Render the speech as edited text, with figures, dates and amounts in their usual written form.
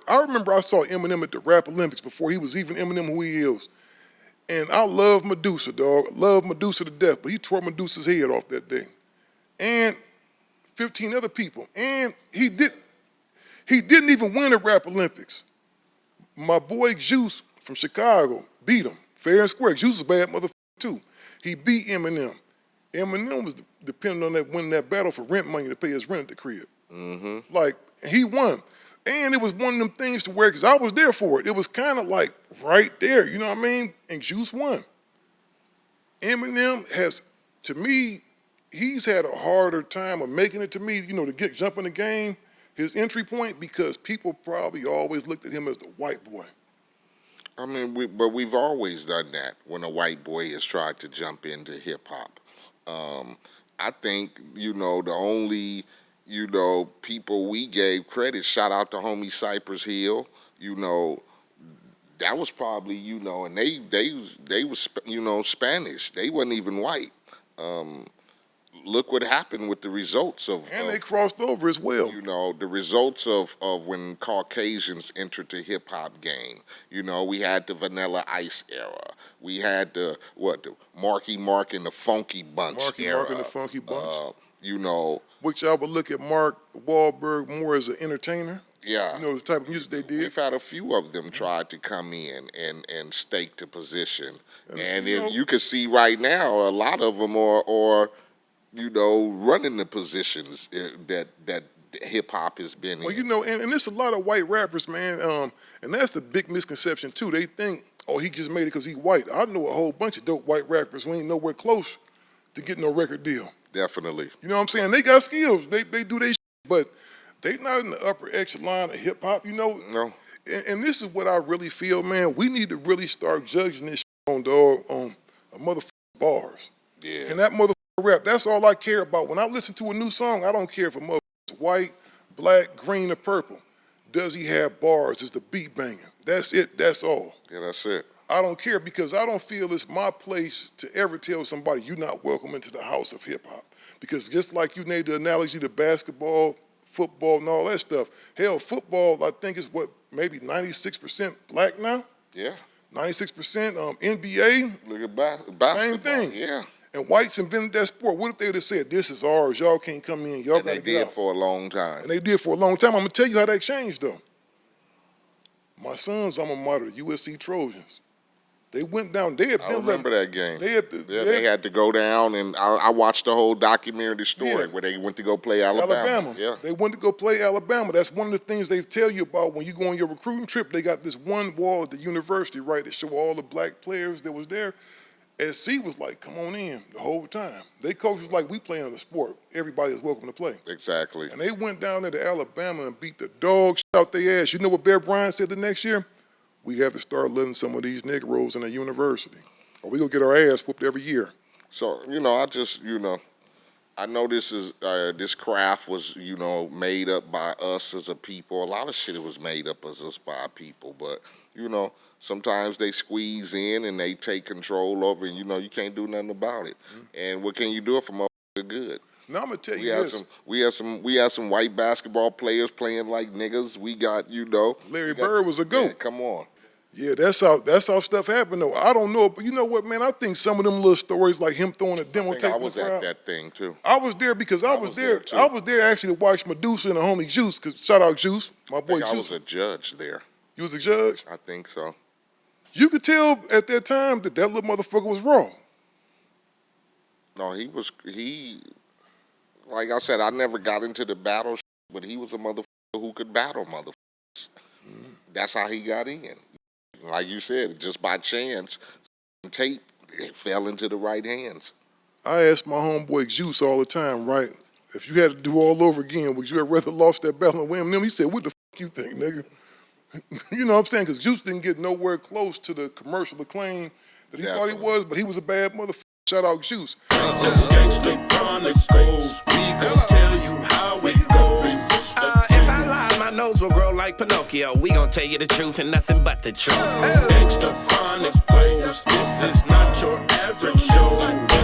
I remember I saw Eminem at the Rap Olympics before he was even Eminem who he is. And I love Medusa, dog. Love Medusa to death, but he tore Medusa's head off that day. And 15 other people. And he didn't even win the Rap Olympics. My boy Juice from Chicago beat him, fair and square. Juice is a bad motherfucker too. He beat Eminem. Eminem was depending on that winning that battle for rent money to pay his rent at the crib. Mm-hmm. Like, he won. And it was one of them things to where, because I was there for it, it was kind of like right there, you know what I mean? And Juice won. Eminem has, to me, he's had a harder time of making it to me, you know, to jump in the game, his entry point, because people probably always looked at him as the white boy. I mean, but we've always done that when a white boy has tried to jump into hip-hop. I think, you know, the only, you know, people we gave credit, shout out to homie Cypress Hill, you know, that was probably, you know, and they was, you know, Spanish. They wasn't even white. Look what happened with the results of... And they crossed over as well. You know, the results of when Caucasians entered the hip-hop game. You know, we had the Vanilla Ice era. We had the Marky Mark and the Funky Bunch era. Marky Mark and the Funky Bunch. You know... Which I would look at Mark Wahlberg more as an entertainer. Yeah. You know, the type of music they did. We've had a few of them try to come in and stake the position. And you can see right now, a lot of them are you know, running the positions that hip-hop has been in. Well, you know, and there's a lot of white rappers, man, and that's the big misconception, too. They think, oh, he just made it because he's white. I know a whole bunch of dope white rappers who ain't nowhere close to getting no record deal. Definitely. You know what I'm saying? They got skills. They do their shit, but they not in the upper echelon of hip-hop, you know? No. And this is what I really feel, man. We need to really start judging this shit on a motherfucking bars. Yeah. And that motherfucking rap, that's all I care about. When I listen to a new song, I don't care if a motherfucker's white, black, green, or purple. Does he have bars? Is the beat banging? That's it. That's all. Yeah, that's it. I don't care because I don't feel it's my place to ever tell somebody you're not welcome into the house of hip-hop. Because just like you made the analogy to basketball, football, and all that stuff, hell, football, I think is maybe 96% black now? Yeah. 96% NBA? Look at basketball. Same thing. Yeah. And whites invented that sport. What if they would have said, this is ours, y'all can't come in, y'all got to get out? And they did for a long time. And they did for a long time. I'm going to tell you how that changed, though. My son's alma mater, USC Trojans. They went down. They had I remember that game. They had to go down, and I watched the whole documentary story where they went to go play Alabama. Yeah. They went to go play Alabama. That's one of the things they tell you about when you go on your recruiting trip. They got this one wall at the university, right, that show all the black players that was there. SC was like, come on in the whole time. They coaches like, we playing the sport. Everybody is welcome to play. Exactly. And they went down there to Alabama and beat the dog shit out their ass. You know what Bear Bryant said the next year? We have to start letting some of these Negroes in the university, or we gonna get our ass whooped every year. So, you know, I know this is this craft was, you know, made up by us as a people. A lot of shit was made up as us by our people, but you know, sometimes they squeeze in and they take control over, and you know, you can't do nothing about it. Mm-hmm. And what can you do if a motherfucker good? Now I'm gonna tell you this. We had some white basketball players playing like niggas. We got, you know, Larry Bird was a GOAT. Yeah, come on. Yeah, that's how stuff happened though. I don't know, but you know what, man? I think some of them little stories, like him throwing a demo tape. I was at that thing too. I was there because I was there. I was there actually to watch Medusa and the homie Juice. Cause shout out Juice, my boy Juice. I was a judge there. You was a judge? I think so. You could tell at that time that little motherfucker was raw. No, he. Like I said, I never got into the battle, but he was a motherfucker who could battle motherfuckers. Mm-hmm. That's how he got in. Like you said, just by chance, tape it fell into the right hands. I ask my homeboy Juice all the time, right? If you had to do all over again, would you have rather lost that battle and win? He said, what the fuck you think, nigga? You know what I'm saying? Because Juice didn't get nowhere close to the commercial acclaim that he thought he was, but he was a bad motherfucker. Shout out Juice. Gangster Chronicles, we gon' tell you how it goes. If I lie, my nose will grow like Pinocchio. We gon' tell you the truth and nothing but the truth. Gangster Chronicles, this is not your average show.